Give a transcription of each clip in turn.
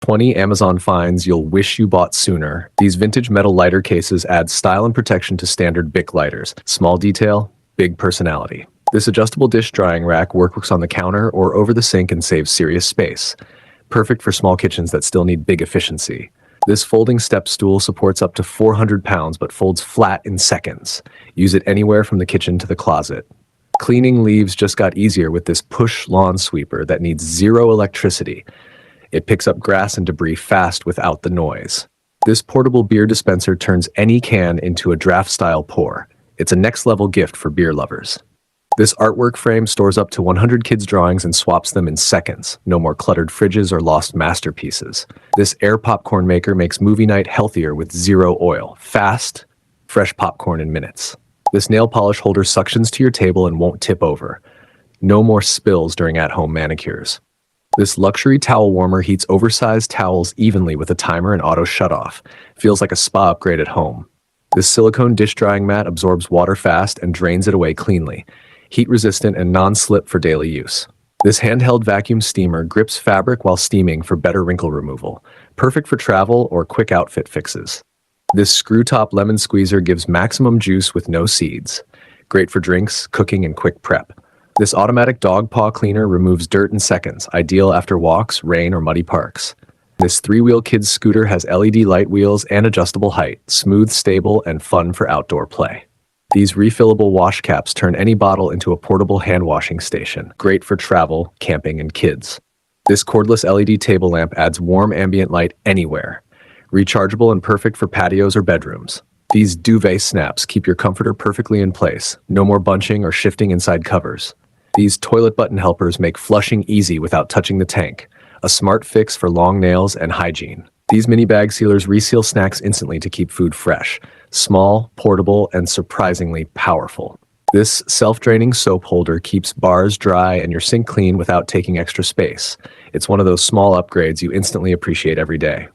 20 Amazon finds you'll wish you bought sooner. These vintage metal lighter cases add style and protection to standard Bic lighters. Small detail, big personality. This adjustable dish drying rack works on the counter or over the sink and saves serious space. Perfect for small kitchens that still need big efficiency. This folding step stool supports up to 400 pounds but folds flat in seconds. Use it anywhere from the kitchen to the closet. Cleaning leaves just got easier with this push lawn sweeper that needs zero electricity. It picks up grass and debris fast without the noise. This portable beer dispenser turns any can into a draft-style pour. It's a next-level gift for beer lovers. This artwork frame stores up to 100 kids' drawings and swaps them in seconds. No more cluttered fridges or lost masterpieces. This air popcorn maker makes movie night healthier with zero oil. Fast, fresh popcorn in minutes. This nail polish holder suctions to your table and won't tip over. No more spills during at-home manicures. This luxury towel warmer heats oversized towels evenly with a timer and auto shutoff. Feels like a spa upgrade at home. This silicone dish drying mat absorbs water fast and drains it away cleanly. Heat-resistant and non-slip for daily use. This handheld vacuum steamer grips fabric while steaming for better wrinkle removal. Perfect for travel or quick outfit fixes. This screw-top lemon squeezer gives maximum juice with no seeds. Great for drinks, cooking, and quick prep. This automatic dog paw cleaner removes dirt in seconds, ideal after walks, rain, or muddy parks. This three-wheel kids scooter has LED light wheels and adjustable height, smooth, stable, and fun for outdoor play. These refillable wash caps turn any bottle into a portable hand washing station, great for travel, camping, and kids. This cordless LED table lamp adds warm ambient light anywhere. Rechargeable and perfect for patios or bedrooms. These duvet snaps keep your comforter perfectly in place. No more bunching or shifting inside covers. These toilet button helpers make flushing easy without touching the tank. A smart fix for long nails and hygiene. These mini bag sealers reseal snacks instantly to keep food fresh. Small, portable, and surprisingly powerful. This self-draining soap holder keeps bars dry and your sink clean without taking extra space. It's one of those small upgrades you instantly appreciate every day.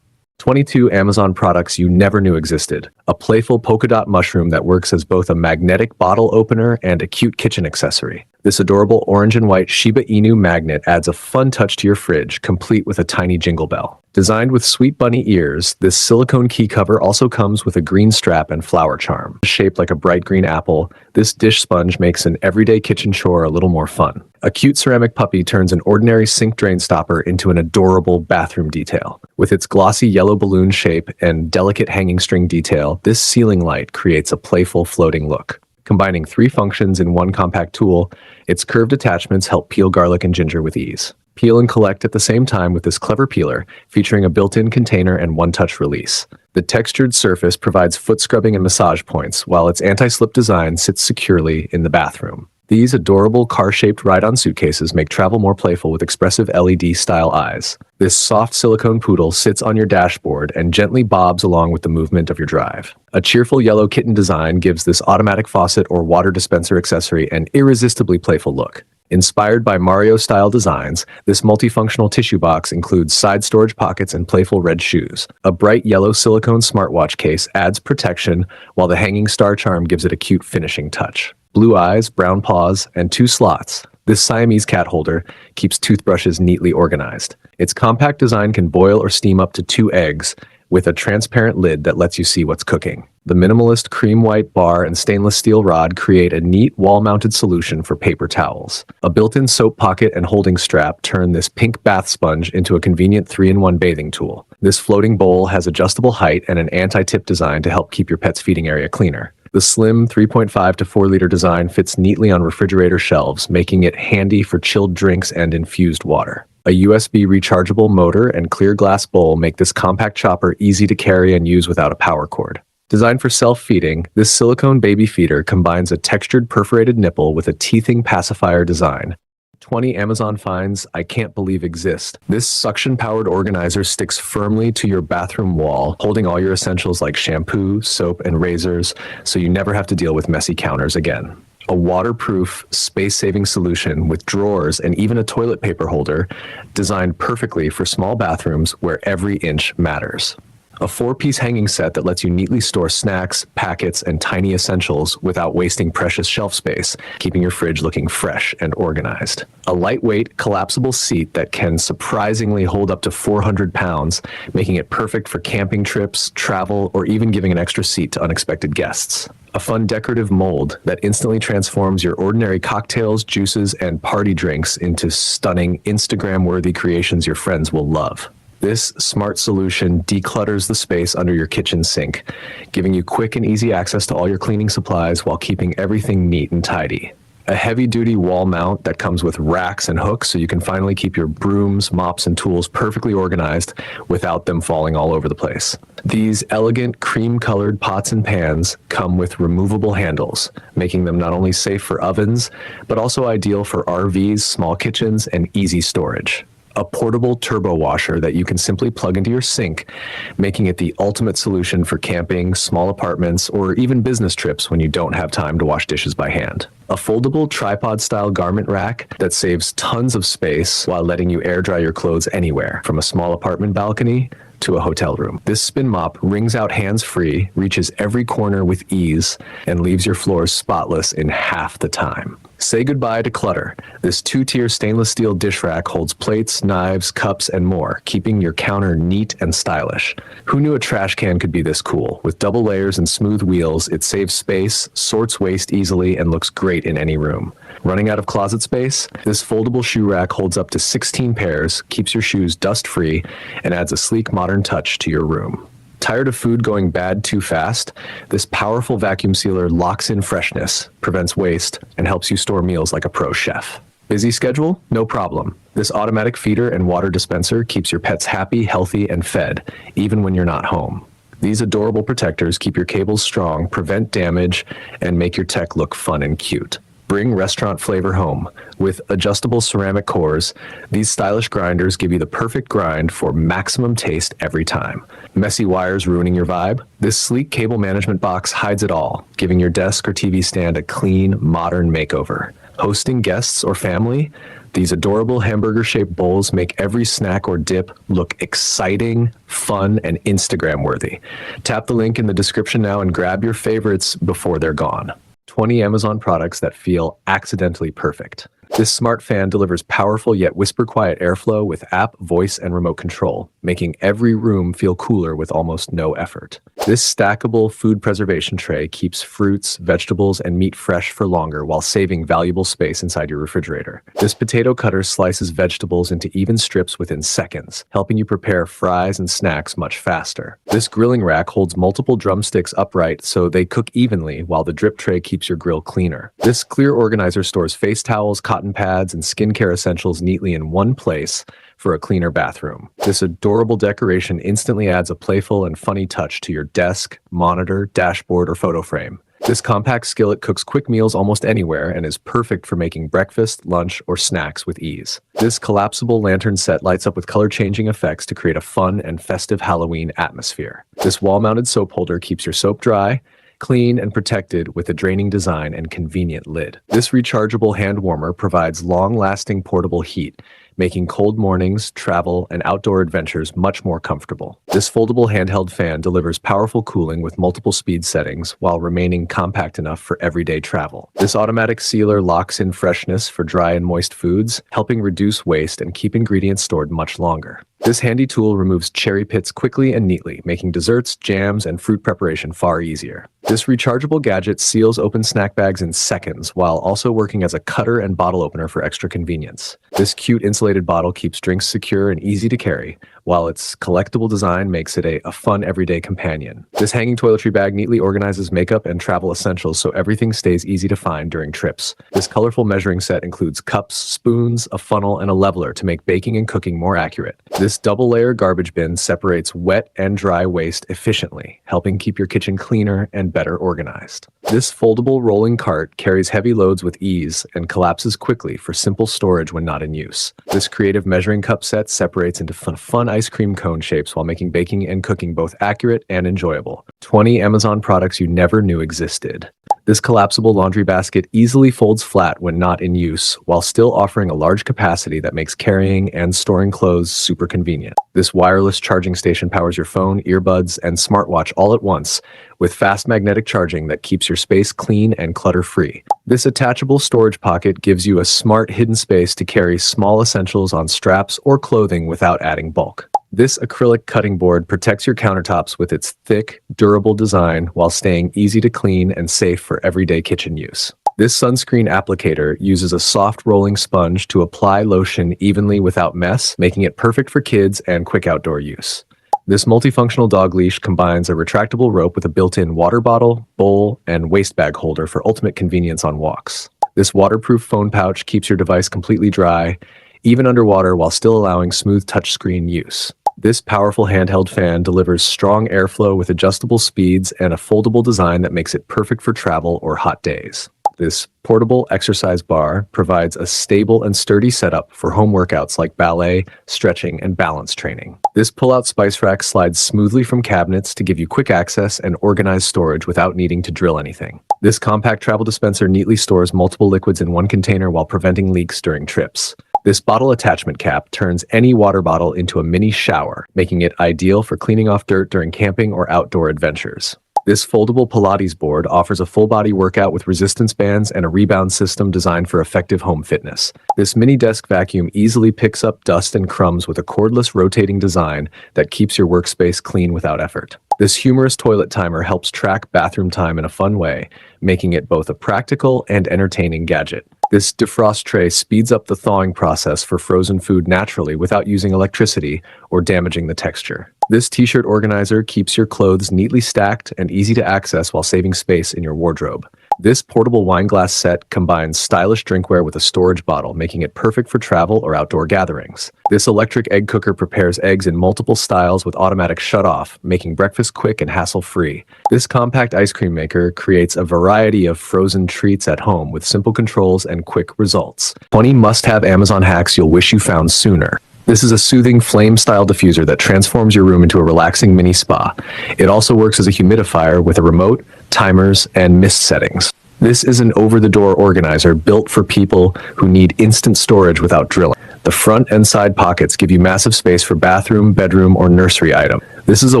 22 Amazon products you never knew existed. A playful polka dot mushroom that works as both a magnetic bottle opener and a cute kitchen accessory. This adorable orange and white Shiba Inu magnet adds a fun touch to your fridge, complete with a tiny jingle bell. Designed with sweet bunny ears, this silicone key cover also comes with a green strap and flower charm. Shaped like a bright green apple, this dish sponge makes an everyday kitchen chore a little more fun. A cute ceramic puppy turns an ordinary sink drain stopper into an adorable bathroom detail. With its glossy yellow balloon shape and delicate hanging string detail, this ceiling light creates a playful floating look. Combining 3 functions in one compact tool, its curved attachments help peel garlic and ginger with ease. Peel and collect at the same time with this clever peeler, featuring a built-in container and one-touch release. The textured surface provides foot scrubbing and massage points, while its anti-slip design sits securely in the bathroom. These adorable car-shaped ride-on suitcases make travel more playful with expressive LED-style eyes. This soft silicone poodle sits on your dashboard and gently bobs along with the movement of your drive. A cheerful yellow kitten design gives this automatic faucet or water dispenser accessory an irresistibly playful look. Inspired by Mario-style designs, this multifunctional tissue box includes side storage pockets and playful red shoes. A bright yellow silicone smartwatch case adds protection, while the hanging star charm gives it a cute finishing touch. Blue eyes, brown paws, and 2 slots. This Siamese cat holder keeps toothbrushes neatly organized. Its compact design can boil or steam up to 2 eggs, with a transparent lid that lets you see what's cooking. The minimalist cream white bar and stainless steel rod create a neat wall-mounted solution for paper towels. A built-in soap pocket and holding strap turn this pink bath sponge into a convenient 3-in-1 bathing tool. This floating bowl has adjustable height and an anti-tip design to help keep your pet's feeding area cleaner. The slim 3.5 to 4-liter design fits neatly on refrigerator shelves, making it handy for chilled drinks and infused water. A USB rechargeable motor and clear glass bowl make this compact chopper easy to carry and use without a power cord. Designed for self-feeding, this silicone baby feeder combines a textured perforated nipple with a teething pacifier design. 20 Amazon finds I can't believe exist. This suction-powered organizer sticks firmly to your bathroom wall, holding all your essentials like shampoo, soap, and razors, so you never have to deal with messy counters again. A waterproof, space-saving solution with drawers and even a toilet paper holder, designed perfectly for small bathrooms where every inch matters. A 4-piece hanging set that lets you neatly store snacks, packets, and tiny essentials without wasting precious shelf space, keeping your fridge looking fresh and organized. A lightweight, collapsible seat that can surprisingly hold up to 400 pounds, making it perfect for camping trips, travel, or even giving an extra seat to unexpected guests. A fun decorative mold that instantly transforms your ordinary cocktails, juices, and party drinks into stunning, Instagram-worthy creations your friends will love. This smart solution declutters the space under your kitchen sink, giving you quick and easy access to all your cleaning supplies while keeping everything neat and tidy. A heavy-duty wall mount that comes with racks and hooks so you can finally keep your brooms, mops, and tools perfectly organized without them falling all over the place. These elegant cream-colored pots and pans come with removable handles, making them not only safe for ovens, but also ideal for RVs, small kitchens, and easy storage. A portable turbo washer that you can simply plug into your sink, making it the ultimate solution for camping, small apartments, or even business trips when you don't have time to wash dishes by hand. A foldable tripod-style garment rack that saves tons of space while letting you air dry your clothes anywhere, from a small apartment balcony to a hotel room. This spin mop wrings out hands-free, reaches every corner with ease, and leaves your floors spotless in half the time. Say goodbye to clutter. This 2-tier stainless steel dish rack holds plates, knives, cups, and more, keeping your counter neat and stylish. Who knew a trash can could be this cool? With double layers and smooth wheels, it saves space, sorts waste easily, and looks great in any room. Running out of closet space? This foldable shoe rack holds up to 16 pairs, keeps your shoes dust-free, and adds a sleek modern touch to your room. Tired of food going bad too fast? This powerful vacuum sealer locks in freshness, prevents waste, and helps you store meals like a pro chef. Busy schedule? No problem. This automatic feeder and water dispenser keeps your pets happy, healthy, and fed, even when you're not home. These adorable protectors keep your cables strong, prevent damage, and make your tech look fun and cute. Bring restaurant flavor home. With adjustable ceramic cores, these stylish grinders give you the perfect grind for maximum taste every time. Messy wires ruining your vibe? This sleek cable management box hides it all, giving your desk or TV stand a clean, modern makeover. Hosting guests or family? These adorable hamburger-shaped bowls make every snack or dip look exciting, fun, and Instagram-worthy. Tap the link in the description now and grab your favorites before they're gone. 20 Amazon products that feel accidentally perfect. This smart fan delivers powerful yet whisper-quiet airflow with app, voice, and remote control, making every room feel cooler with almost no effort. This stackable food preservation tray keeps fruits, vegetables, and meat fresh for longer while saving valuable space inside your refrigerator. This potato cutter slices vegetables into even strips within seconds, helping you prepare fries and snacks much faster. This grilling rack holds multiple drumsticks upright so they cook evenly, while the drip tray keeps your grill cleaner. This clear organizer stores face towels, cotton pads, and skincare essentials neatly in one place for a cleaner bathroom. This adorable decoration instantly adds a playful and funny touch to your desk, monitor, dashboard, or photo frame. This compact skillet cooks quick meals almost anywhere and is perfect for making breakfast, lunch, or snacks with ease. This collapsible lantern set lights up with color-changing effects to create a fun and festive Halloween atmosphere. This wall-mounted soap holder keeps your soap dry, clean, and protected with a draining design and convenient lid. This rechargeable hand warmer provides long-lasting portable heat, making cold mornings, travel, and outdoor adventures much more comfortable. This foldable handheld fan delivers powerful cooling with multiple speed settings while remaining compact enough for everyday travel. This automatic sealer locks in freshness for dry and moist foods, helping reduce waste and keep ingredients stored much longer. This handy tool removes cherry pits quickly and neatly, making desserts, jams, and fruit preparation far easier. This rechargeable gadget seals open snack bags in seconds while also working as a cutter and bottle opener for extra convenience. This cute insulated bottle keeps drinks secure and easy to carry, while its collectible design makes it a fun everyday companion. This hanging toiletry bag neatly organizes makeup and travel essentials so everything stays easy to find during trips. This colorful measuring set includes cups, spoons, a funnel, and a leveler to make baking and cooking more accurate. This double-layer garbage bin separates wet and dry waste efficiently, helping keep your kitchen cleaner and better organized. This foldable rolling cart carries heavy loads with ease and collapses quickly for simple storage when not in use. This creative measuring cup set separates into fun ice cream cone shapes while making baking and cooking both accurate and enjoyable. 20 Amazon products you never knew existed. This collapsible laundry basket easily folds flat when not in use, while still offering a large capacity that makes carrying and storing clothes super convenient. This wireless charging station powers your phone, earbuds, and smartwatch all at once, with fast magnetic charging that keeps your space clean and clutter-free. This attachable storage pocket gives you a smart hidden space to carry small essentials on straps or clothing without adding bulk. This acrylic cutting board protects your countertops with its thick, durable design while staying easy to clean and safe for everyday kitchen use. This sunscreen applicator uses a soft rolling sponge to apply lotion evenly without mess, making it perfect for kids and quick outdoor use. This multifunctional dog leash combines a retractable rope with a built-in water bottle, bowl, and waste bag holder for ultimate convenience on walks. This waterproof phone pouch keeps your device completely dry, even underwater, while still allowing smooth touchscreen use. This powerful handheld fan delivers strong airflow with adjustable speeds and a foldable design that makes it perfect for travel or hot days. This portable exercise bar provides a stable and sturdy setup for home workouts like ballet, stretching, and balance training. This pull-out spice rack slides smoothly from cabinets to give you quick access and organized storage without needing to drill anything. This compact travel dispenser neatly stores multiple liquids in one container while preventing leaks during trips. This bottle attachment cap turns any water bottle into a mini shower, making it ideal for cleaning off dirt during camping or outdoor adventures. This foldable Pilates board offers a full-body workout with resistance bands and a rebound system designed for effective home fitness. This mini desk vacuum easily picks up dust and crumbs with a cordless rotating design that keeps your workspace clean without effort. This humorous toilet timer helps track bathroom time in a fun way, making it both a practical and entertaining gadget. This defrost tray speeds up the thawing process for frozen food naturally without using electricity or damaging the texture. This t-shirt organizer keeps your clothes neatly stacked and easy to access while saving space in your wardrobe. This portable wine glass set combines stylish drinkware with a storage bottle, making it perfect for travel or outdoor gatherings. This electric egg cooker prepares eggs in multiple styles with automatic shut-off, making breakfast quick and hassle-free. This compact ice cream maker creates a variety of frozen treats at home with simple controls and quick results. 20 must-have Amazon hacks you'll wish you found sooner. This is a soothing flame-style diffuser that transforms your room into a relaxing mini spa. It also works as a humidifier with a remote, timers, and mist settings. This is an over-the-door organizer built for people who need instant storage without drilling. The front and side pockets give you massive space for bathroom, bedroom, or nursery items. This is a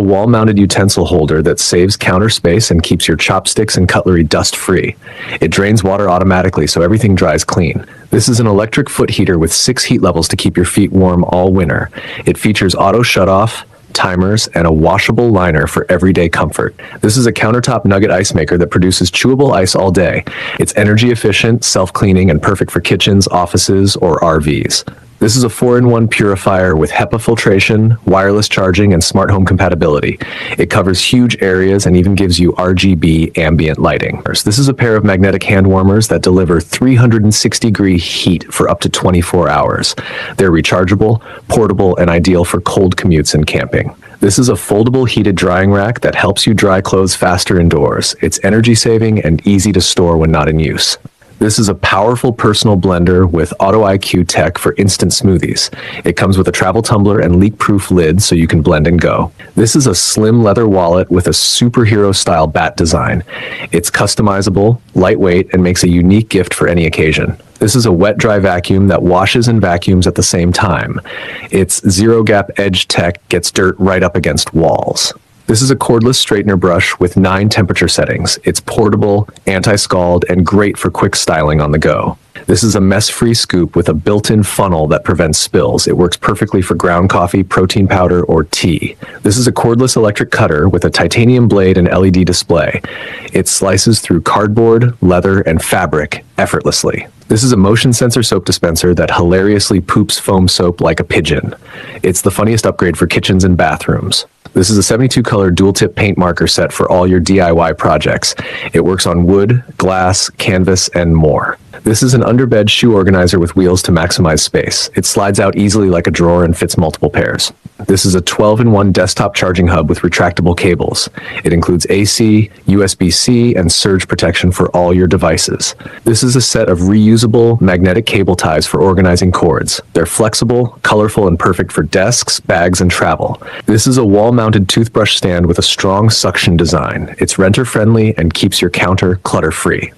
wall-mounted utensil holder that saves counter space and keeps your chopsticks and cutlery dust-free. It drains water automatically so everything dries clean. This is an electric foot heater with 6 heat levels to keep your feet warm all winter. It features auto shut-off, timers, and a washable liner for everyday comfort. This is a countertop nugget ice maker that produces chewable ice all day. It's energy efficient, self-cleaning, and perfect for kitchens, offices, or RVs. This is a 4-in-1 purifier with HEPA filtration, wireless charging, and smart home compatibility. It covers huge areas and even gives you RGB ambient lighting. This is a pair of magnetic hand warmers that deliver 360-degree heat for up to 24 hours. They're rechargeable, portable, and ideal for cold commutes and camping. This is a foldable heated drying rack that helps you dry clothes faster indoors. It's energy saving and easy to store when not in use. This is a powerful personal blender with Auto IQ tech for instant smoothies. It comes with a travel tumbler and leak-proof lid so you can blend and go. This is a slim leather wallet with a superhero-style bat design. It's customizable, lightweight, and makes a unique gift for any occasion. This is a wet-dry vacuum that washes and vacuums at the same time. Its zero-gap edge tech gets dirt right up against walls. This is a cordless straightener brush with 9 temperature settings. It's portable, anti-scald, and great for quick styling on the go. This is a mess-free scoop with a built-in funnel that prevents spills. It works perfectly for ground coffee, protein powder, or tea. This is a cordless electric cutter with a titanium blade and LED display. It slices through cardboard, leather, and fabric effortlessly. This is a motion sensor soap dispenser that hilariously poops foam soap like a pigeon. It's the funniest upgrade for kitchens and bathrooms. This is a 72-color dual-tip paint marker set for all your DIY projects. It works on wood, glass, canvas, and more. This is an underbed shoe organizer with wheels to maximize space. It slides out easily like a drawer and fits multiple pairs. This is a 12-in-1 desktop charging hub with retractable cables. It includes AC, USB-C, and surge protection for all your devices. This is a set of reusable magnetic cable ties for organizing cords. They're flexible, colorful, and perfect for desks, bags, and travel. This is a wall-mounted toothbrush stand with a strong suction design. It's renter-friendly and keeps your counter clutter-free.